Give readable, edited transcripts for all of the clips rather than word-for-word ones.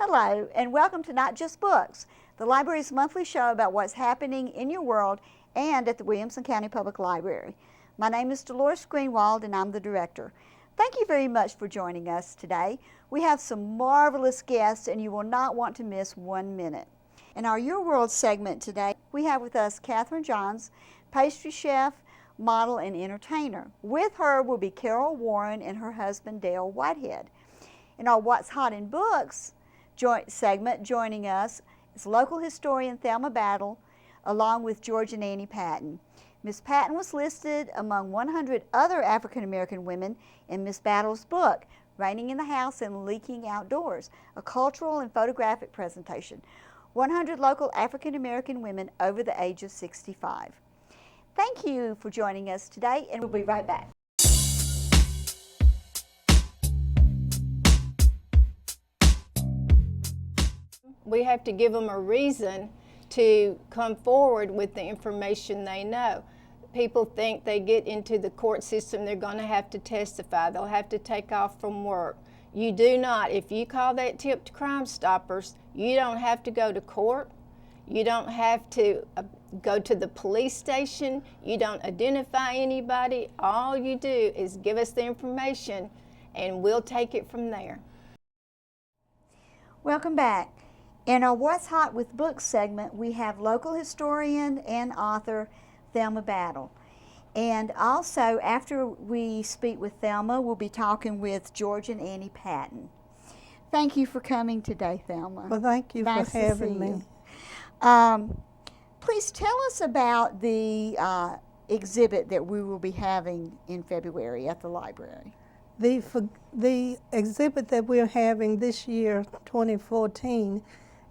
Hello, and welcome to Not Just Books, the library's monthly show about what's happening in your world and at the Williamson County Public Library. My name is Dolores Greenwald, and I'm the director. Thank you very much for joining us today. We have some marvelous guests, and you will not want to miss 1 minute. In our Your World segment today, we have with us Katherine Johns, pastry chef, model, and entertainer. With her will be Carol Warren and her husband Dale Whitehead. In our What's Hot in Books segment, joining us is local historian Thelma Battle, along with George and Annie Patton. Miss Patton was listed among 100 other African American women in Miss Battle's book, Reigning in the House and Leaking Outdoors, a cultural and photographic presentation. 100 local African American women over the age of 65. Thank you for joining us today, and we'll be right back. We have to give them a reason to come forward with the information they know. People think they get into the court system, they're going to have to testify, they'll have to take off from work. You do not. If you call that tip to Crime Stoppers, you don't have to go to court. You don't have to go to the police station. You don't identify anybody. All you do is give us the information, and we'll take it from there. Welcome back. In our What's Hot with Books segment, we have local historian and author Thelma Battle. And also, after we speak with Thelma, we'll be talking with George and Annie Patton. Thank you for coming today, Thelma. Well, thank you Nice for having me. Please tell us about the exhibit that we will be having in February at the library. The exhibit that we're having this year, 2014,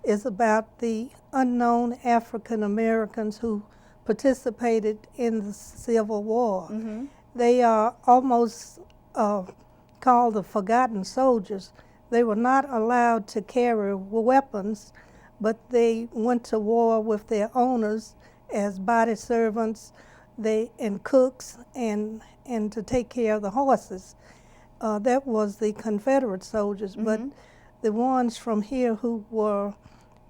is about the unknown African Americans who participated in the Civil War. Mm-hmm. They are almost called the forgotten soldiers. They were not allowed to carry weapons, but they went to war with their owners as body servants and cooks and to take care of the horses. That was the Confederate soldiers, Mm-hmm. but the ones from here who were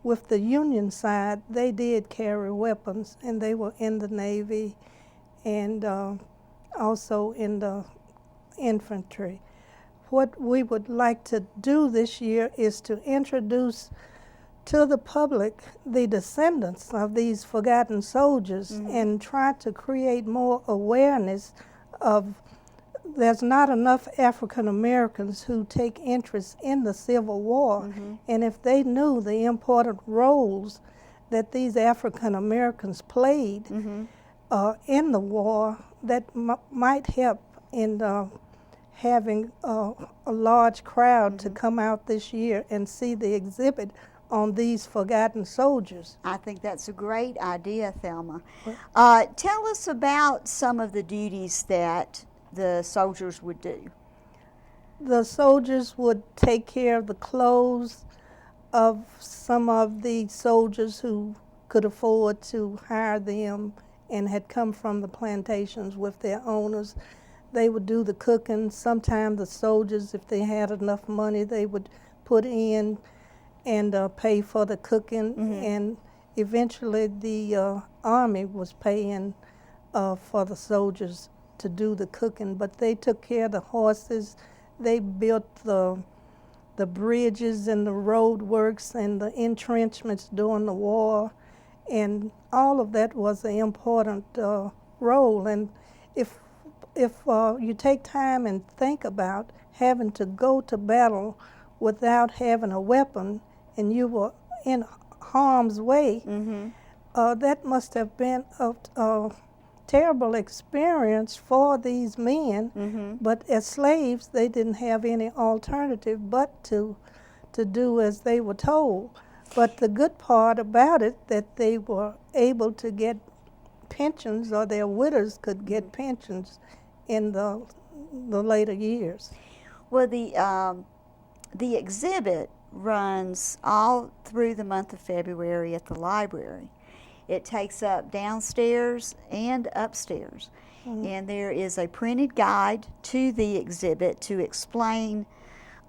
with the Union side, they did carry weapons, and they were in the Navy and also in the infantry. What we would like to do this year is to introduce to the public the descendants of these forgotten soldiers, Mm-hmm. and try to create more awareness of there's not enough African Americans who take interest in the Civil War. Mm-hmm. And if they knew the important roles that these African Americans played Mm-hmm. in the war, that might help in having a large crowd Mm-hmm. to come out this year and see the exhibit on these forgotten soldiers. I think that's a great idea, Thelma. Well- Tell us about some of the duties that the soldiers would do. The soldiers would take care of the clothes of some of the soldiers who could afford to hire them and had come from the plantations with their owners. They would do the cooking. Sometimes the soldiers, if they had enough money, they would put in and pay for the cooking. Mm-hmm. And eventually the Army was paying for the soldiers to do the cooking, but they took care of the horses. They built the bridges and the road works and the entrenchments during the war, and all of that was an important role. And if you take time and think about having to go to battle without having a weapon and you were in harm's way, Mm-hmm. That must have been a terrible experience for these men. Mm-hmm. But as slaves, they didn't have any alternative but to do as they were told. But the good part about it, that they were able to get pensions, or their widows could get pensions in the later years. Well, the exhibit runs all through the month of February at the library. It takes up downstairs and upstairs. Mm-hmm. And there is a printed guide to the exhibit to explain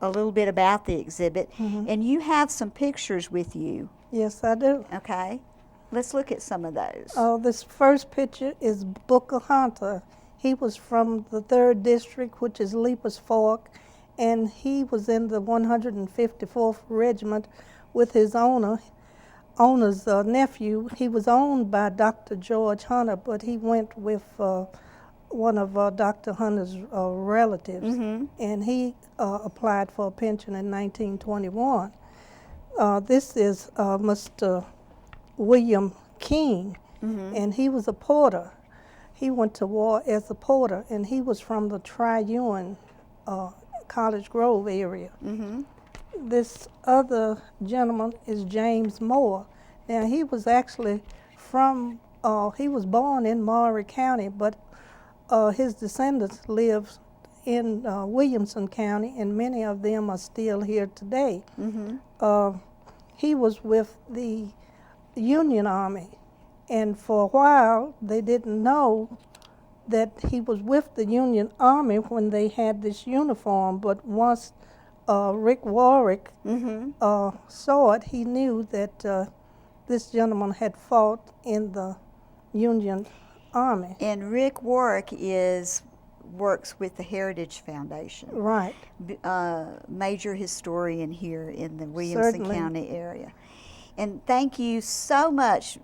a little bit about the exhibit, and you have some pictures with you. Yes, I do. Okay, let's look at some of those. This first picture is Booker Hunter. He was from the 3rd District, which is Leaper's Fork, and he was in the 154th Regiment with his owner's nephew. He was owned by Dr. George Hunter, but he went with one of Dr. Hunter's relatives, and he applied for a pension in 1921. This is Mr. William King, and he was a porter. He went to war as a porter, and he was from the Triune College Grove area. This other gentleman is James Moore. Now, he was actually from, he was born in Maury County, but his descendants live in Williamson County, and many of them are still here today. He was with the Union Army, and for a while they didn't know that he was with the Union Army when they had this uniform, but once Rick Warwick saw it, he knew that this gentleman had fought in the Union Army. And Rick Warwick works with the Heritage Foundation. Right. Major historian here in the Williamson Certainly. County area. And thank you so much,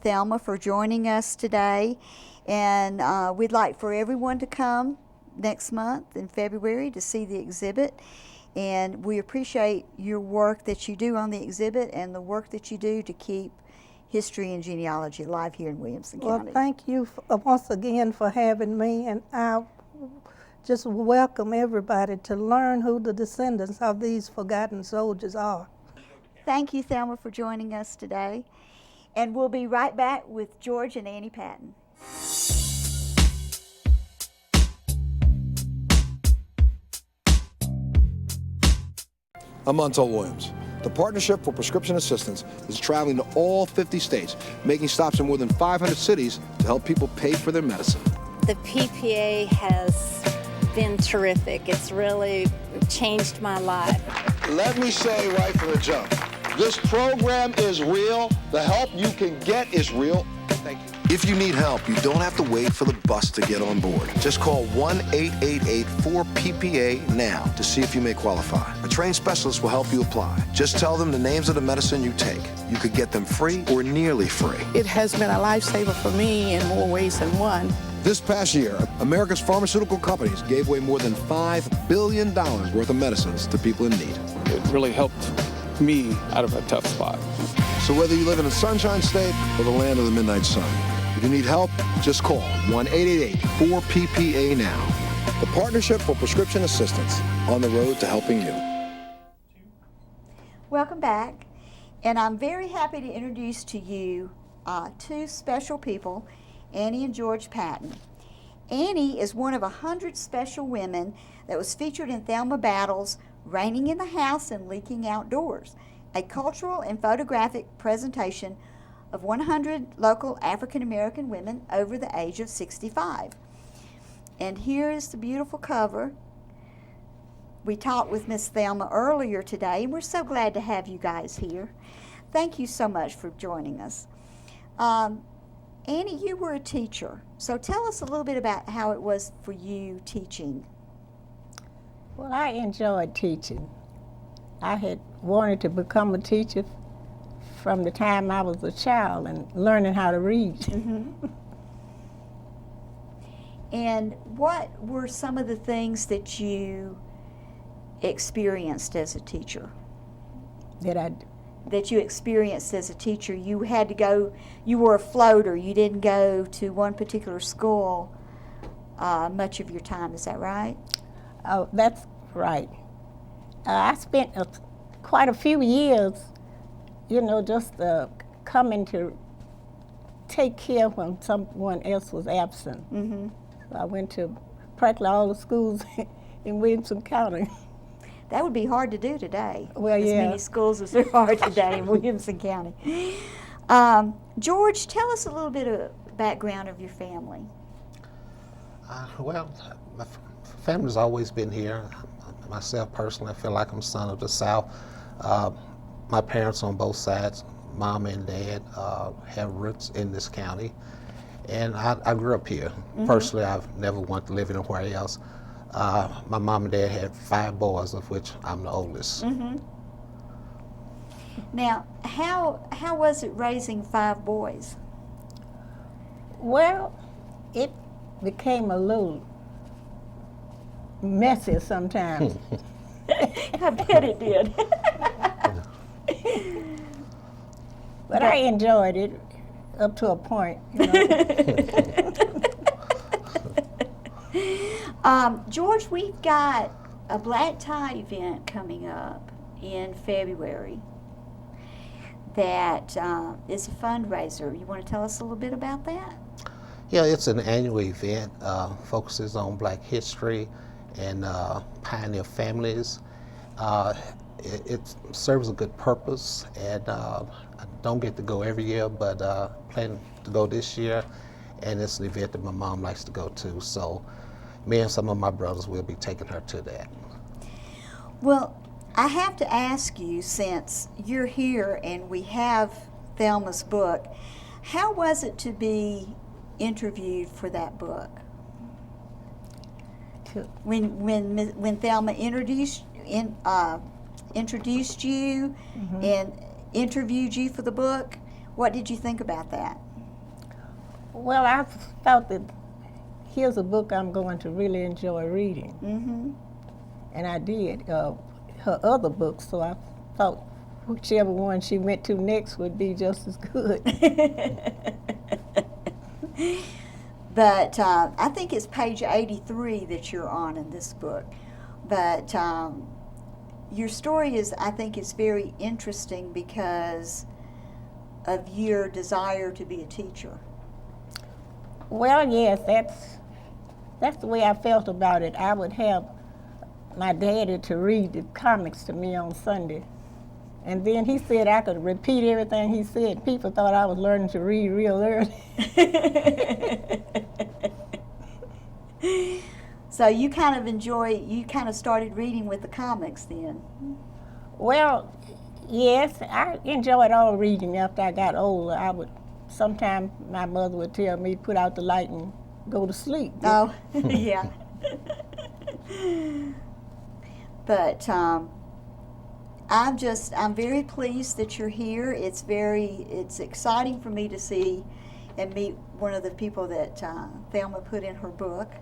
Thelma, for joining us today. And we'd like for everyone to come next month in February to see the exhibit. And we appreciate your work that you do on the exhibit and the work that you do to keep history and genealogy alive here in Williamson County. Well, thank you once again for having me, and I just welcome everybody to learn who the descendants of these forgotten soldiers are. Thank you, Thelma, for joining us today. And we'll be right back with George and Annie Patton. I'm Montel Williams. The Partnership for Prescription Assistance is traveling to all 50 states, making stops in more than 500 cities to help people pay for their medicine. The PPA has been terrific. It's really changed my life. Let me say right from the jump, this program is real. The help you can get is real. Thank you. If you need help, you don't have to wait for the bus to get on board. Just call 1-888-4PPA now to see if you may qualify. A trained specialist will help you apply. Just tell them the names of the medicine you take. You could get them free or nearly free. It has been a lifesaver for me in more ways than one. This past year, America's pharmaceutical companies gave away more than $5 billion worth of medicines to people in need. It really helped me out of a tough spot. So whether you live in the Sunshine State or the land of the midnight sun, if you need help, just call 1-888-4PPA now. The Partnership for Prescription Assistance, on the road to helping you. Welcome back. And I'm very happy to introduce to you two special people, Annie and George Patton. Annie is one of 100 special women that was featured in Thelma Battle's Raining in the House and Leaking Outdoors, a cultural and photographic presentation of 100 local African American women over the age of 65. And here is the beautiful cover. We talked with Miss Thelma earlier today, and we're so glad to have you guys here. Thank you so much for joining us. Annie, you were a teacher, so tell us a little bit about how it was for you teaching. Well, I enjoyed teaching. I had wanted to become a teacher from the time I was a child and learning how to read. And what were some of the things that you experienced as a teacher? That you experienced as a teacher? You had to go, you were a floater, you didn't go to one particular school much of your time, is that right? Oh, that's right. I spent quite a few years, you know, just coming to take care when someone else was absent. So I went to practically all the schools in Williamson County. That would be hard to do today. Well, as yeah. many schools as there are today in Williamson County. George, tell us a little bit of background of your family. Well, my family's always been here. myself personally, I feel like I'm a son of the South. My parents on both sides, mom and dad, have roots in this county. And I grew up here. Personally, I've never wanted to live anywhere else. My mom and dad had 5 boys, of which I'm the oldest. Now, how was it raising 5 boys? Well, it became a little messy sometimes. I bet it did. But I enjoyed it up to a point. You know? George, we've got a black tie event coming up in February that is a fundraiser. You want to tell us a little bit about that? Yeah, it's an annual event, focuses on Black history and pioneer families. It serves a good purpose, and I don't get to go every year, but plan to go this year, and it's an event that my mom likes to go to, so me and some of my brothers will be taking her to that. Well, I have to ask you, since you're here and we have Thelma's book, how was it to be interviewed for that book? When Thelma introduced you and interviewed you for the book, what did you think about that? Well, I felt that here's a book I'm going to really enjoy reading. And I did. Her other books, so I thought whichever one she went to next would be just as good. But I think it's page 83 that you're on in this book. But your story is, I think, is very interesting because of your desire to be a teacher. Well, yes, that's the way I felt about it. I would have my daddy to read the comics to me on Sunday. And then he said I could repeat everything he said. People thought I was learning to read real early. So you kind of started reading with the comics then? Well, yes, I enjoyed all reading after I got older. Sometimes my mother would tell me, put out the light and go to sleep. Oh, yeah. But I'm very pleased that you're here. It's exciting for me to see and meet one of the people that Thelma put in her book.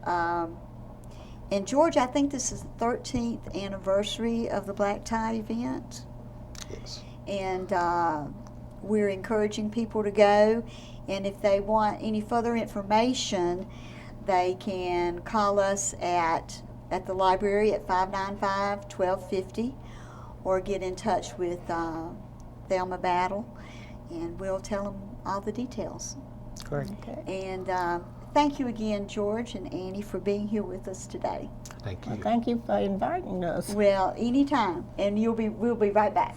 And George, I think this is the 13th anniversary of the Black Tie event. Yes. And we're encouraging people to go. And if they want any further information, they can call us at the library at 595-1250 or get in touch with Thelma Battle, and we'll tell them all the details. Great. Okay. And thank you again, George and Annie, for being here with us today. Thank you. Well, thank you for inviting us. Well, anytime, and we'll be right back.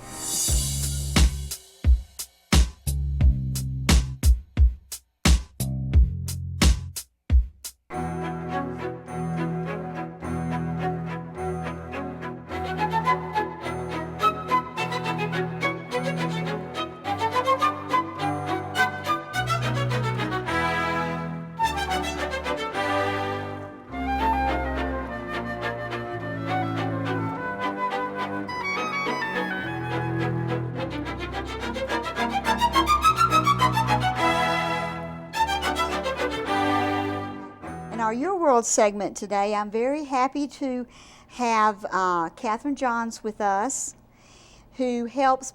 In our Your World segment today, I'm very happy to have Katherine Johns with us, who helps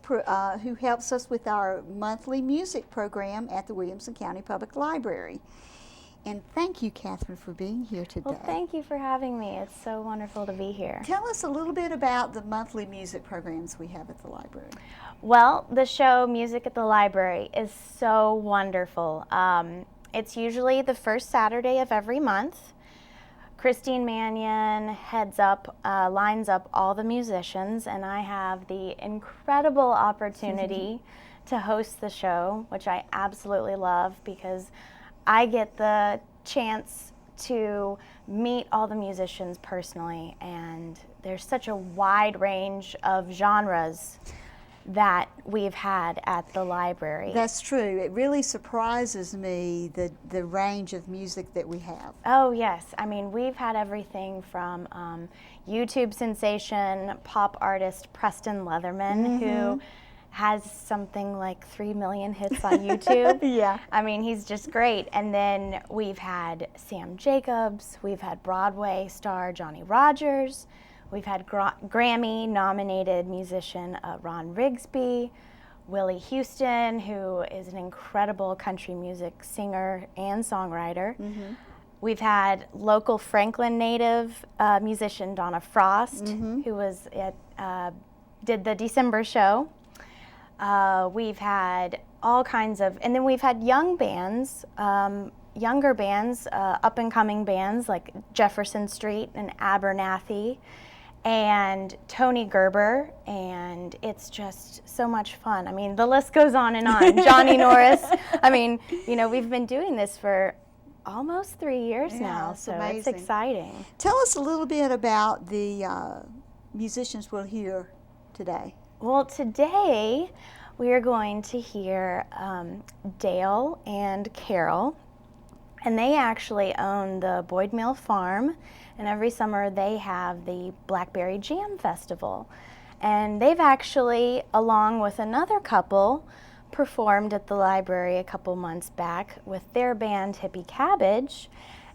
us with our monthly music program at the Williamson County Public Library. And thank you, Katherine, for being here today. Well, thank you for having me. It's so wonderful to be here. Tell us a little bit about the monthly music programs we have at the library. Well, the show Music at the Library is so wonderful. It's usually the first Saturday of every month. Christine Mannion lines up all the musicians, and I have the incredible opportunity to host the show, which I absolutely love because I get the chance to meet all the musicians personally, and there's such a wide range of genres that we've had at the library. That's true. It really surprises me, the range of music that we have. Oh yes, I mean we've had everything from YouTube sensation pop artist Preston Leatherman, who has something like 3 million hits on YouTube. Yeah. I mean, he's just great. And then we've had Sam Jacobs, we've had Broadway star Johnny Rogers, we've had Grammy-nominated musician Ron Rigsby, Willie Houston, who is an incredible country music singer and songwriter. We've had local Franklin native musician Donna Frost, who was did the December show. We've had all kinds of, and then we've had young bands, younger bands, up-and-coming bands like Jefferson Street and Abernathy and Tony Gerber, and it's just so much fun. I mean, the list goes on and on. Johnny Norris. I mean, you know, we've been doing this for almost 3 years now, so it's exciting. Tell us a little bit about the musicians we'll hear today. Well, today we are going to hear Dale and Carol, and they actually own the Boyd Mill Farm, and every summer they have the Blackberry Jam Festival. And they've actually, along with another couple, performed at the library a couple months back with their band Hippie Cabbage.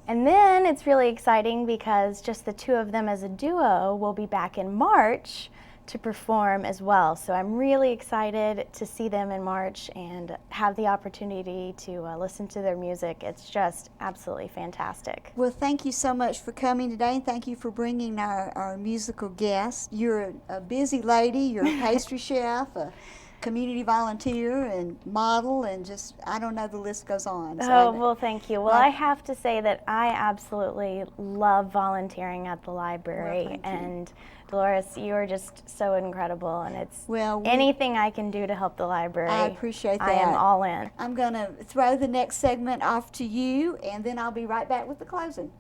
And then it's really exciting because just the two of them as a duo will be back in March to perform as well. So I'm really excited to see them in March and have the opportunity to listen to their music. It's just absolutely fantastic. Well, thank you so much for coming today, and thank you for bringing our musical guests. You're a busy lady. You're a pastry chef, a community volunteer, and model, and just, I don't know, the list goes on. So well, thank you. Well, I have to say that I absolutely love volunteering at the library, and Dolores, you are just so incredible, and it's anything I can do to help the library. I appreciate that. I am all in. I'm going to throw the next segment off to you, and then I'll be right back with the closing.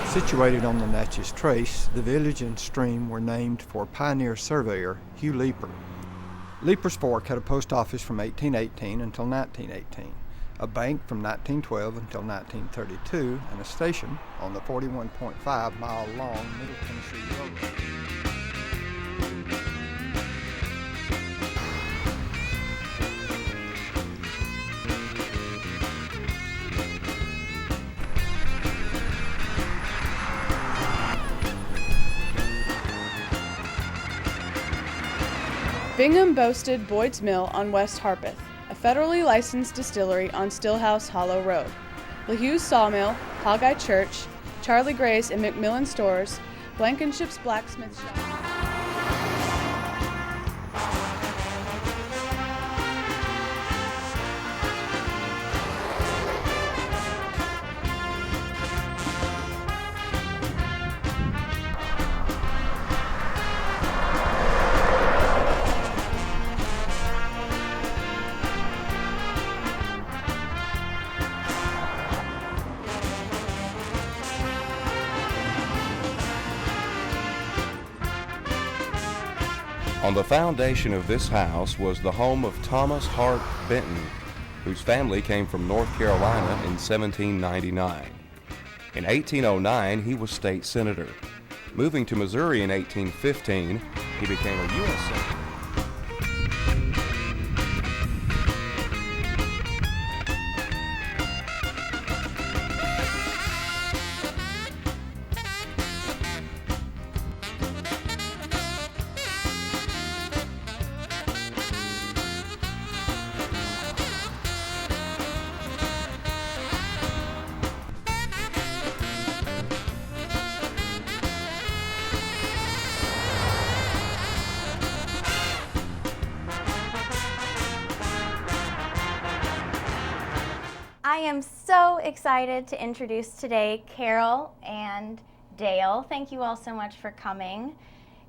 Situated on the Natchez Trace, the village and stream were named for pioneer surveyor Hugh Leeper. Leeper's Fork had a post office from 1818 until 1918, a bank from 1912 until 1932, and a station on the 41.5-mile-long Middle Tennessee Railroad. Bingham boasted Boyd's Mill on West Harpeth, a federally licensed distillery on Stillhouse Hollow Road, LaHue's Sawmill, Hogeye Church, Charlie Gray's and McMillan Stores, Blankenship's Blacksmith Shop. On the foundation of this house was the home of Thomas Hart Benton, whose family came from North Carolina in 1799. In 1809, he was state senator. Moving to Missouri in 1815, he became a U.S. senator. I am so excited to introduce today Carol and Dale. Thank you all so much for coming.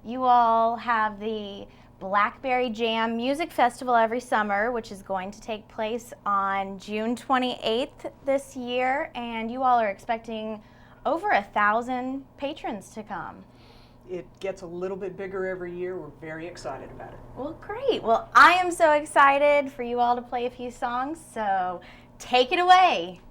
You all have the Blackberry Jam Music Festival every summer, which is going to take place on June 28th this year, and you all are expecting over 1,000 patrons to come. It gets a little bit bigger every year. We're very excited about it. Well, great. Well, I am so excited for you all to play a few songs, so take it away.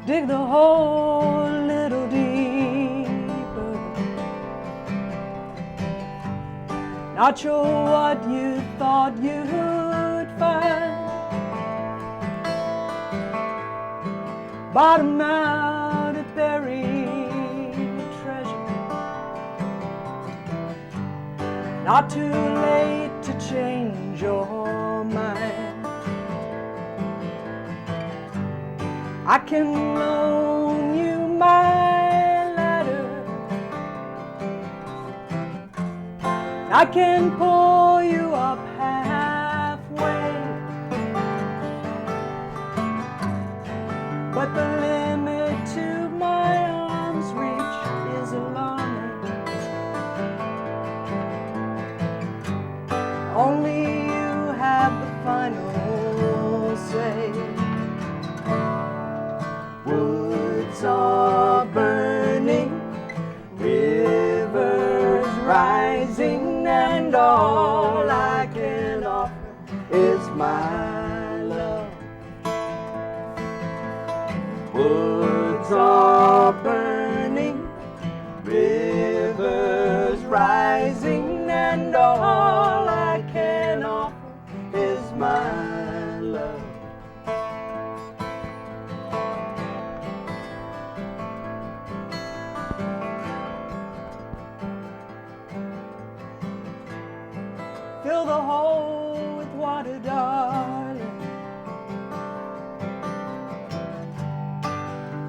Dig the hole a little deeper. Not sure what you thought you'd find. Bottom out a buried treasure. Not too late to change your mind. I can loan you my ladder. I can pull you up halfway. But the limit to my arm's reach is alarming. Only you have the final say. Woods are burning, rivers rising, and all I can offer is my love. Woods are burning, rivers rising, and all I can offer is my love. Fill the hole with water, darling.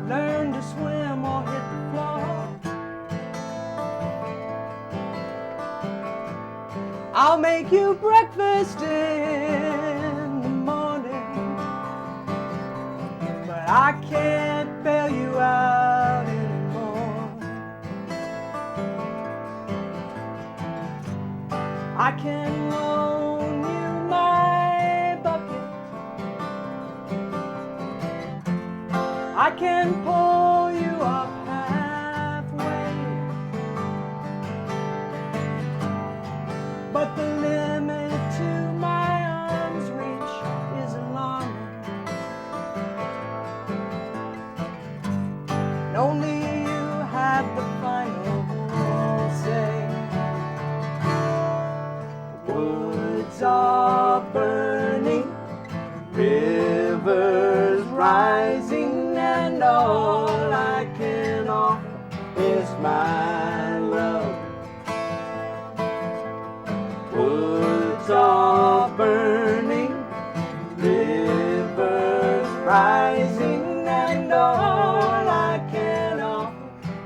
Learn to swim or hit the floor. I'll make you breakfast in the morning, but I can't bail you out anymore. I can loan you my bucket. I can pull you up halfway. But the limit to my arm's reach is alarming. And only you have the final say. Woods are burning, rivers rising, and all I can offer is my love. Woods are burning, rivers rising, and all I can offer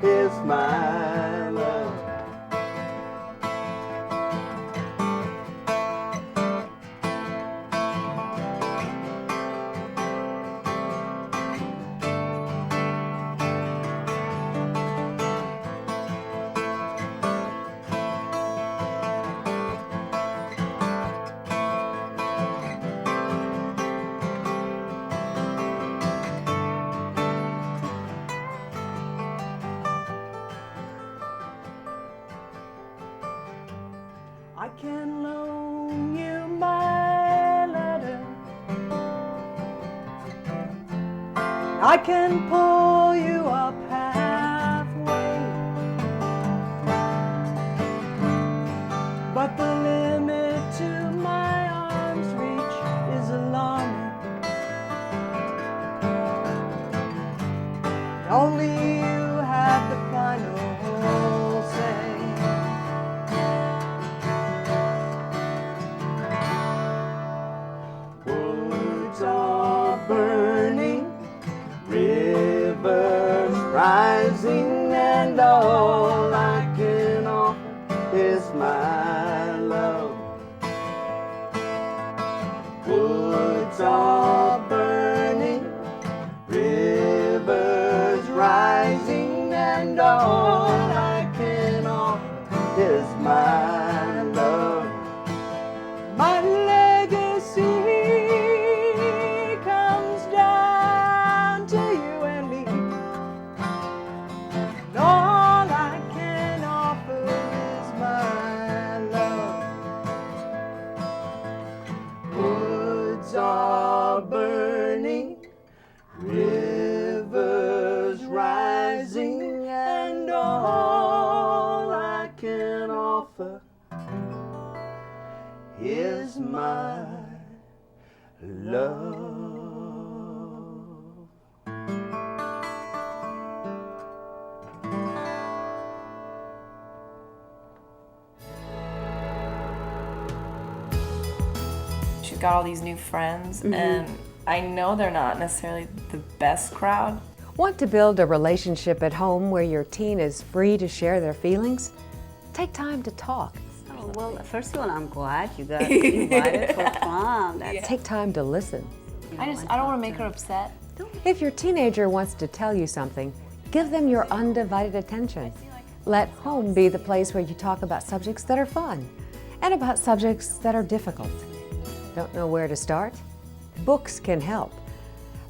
is my love. I can loan you my letter. I can pull you up halfway. But the limit to my arm's reach is alarming. Only you have the final say. Woods are burning, rivers rising. my love. She's got all these new friends, and I know they're not necessarily the best crowd. Want to build a relationship at home where your teen is free to share their feelings? Take time to talk. Oh, well, first of all, I'm glad you got invited for prom. Take time to listen. I don't want to make her upset. If your teenager wants to tell you something, give them your undivided attention. Let home be the place where you talk about subjects that are fun and about subjects that are difficult. Don't know where to start? Books can help.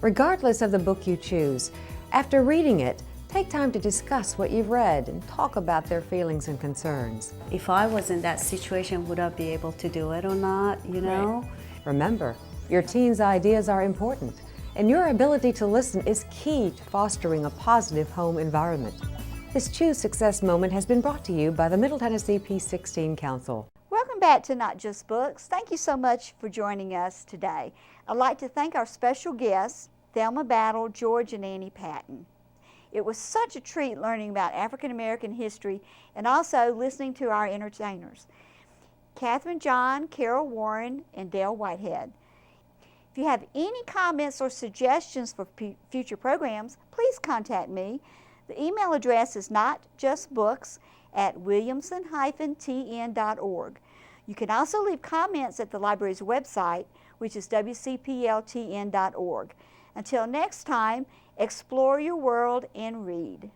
Regardless of the book you choose, after reading it, take time to discuss what you've read and talk about their feelings and concerns. If I was in that situation, would I be able to do it or not, you know? Right. Remember, your teen's ideas are important, and your ability to listen is key to fostering a positive home environment. This Choose Success moment has been brought to you by the Middle Tennessee P16 Council. Welcome back to Not Just Books. Thank you so much for joining us today. I'd like to thank our special guests, Thelma Battle, George, and Annie Patton. It was such a treat learning about African American history and also listening to our entertainers, Katherine John, Carol Warren, and Dale Whitehead. If you have any comments or suggestions for future programs, please contact me. The email address is notjustbooks@williamson-tn.org. You can also leave comments at the library's website, which is wcpltn.org. Until next time, explore your world and read.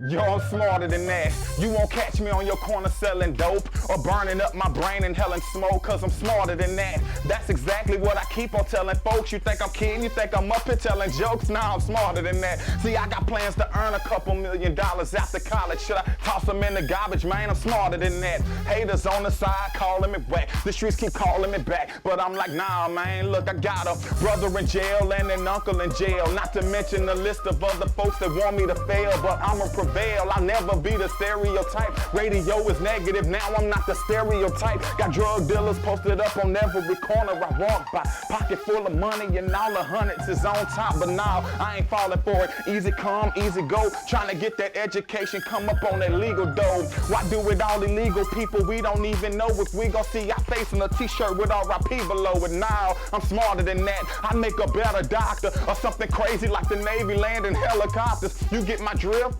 Yo, I'm smarter than that. You won't catch me on your corner selling dope or burning up my brain in hell and smoke, cause I'm smarter than that. That's exactly what I keep on telling folks. You think I'm kidding? You think I'm up here telling jokes? Nah, I'm smarter than that. See, I got plans to earn a couple $1 million after college. Should I toss them in the garbage, man? I'm smarter than that. Haters on the side calling me whack. The streets keep calling me back, but I'm like, nah, man, look, I got a brother in jail and an uncle in jail. Not to mention the list of other folks that want me to fail, but I'ma prevail. I'll never be the stereotype. Radio is negative, now I'm not the stereotype. Got drug dealers posted up on every corner I walk by. Pocket full of money and all the hundreds is on top. But now I ain't falling for it. Easy come, easy go. Trying to get that education, come up on that legal dough. Why do it all illegal people? We don't even know if we gon' see our face on a t-shirt with R.I.P. below it. Now I'm smarter than that. I make a better doctor or something crazy like the Navy landing helicopters. You get my drift?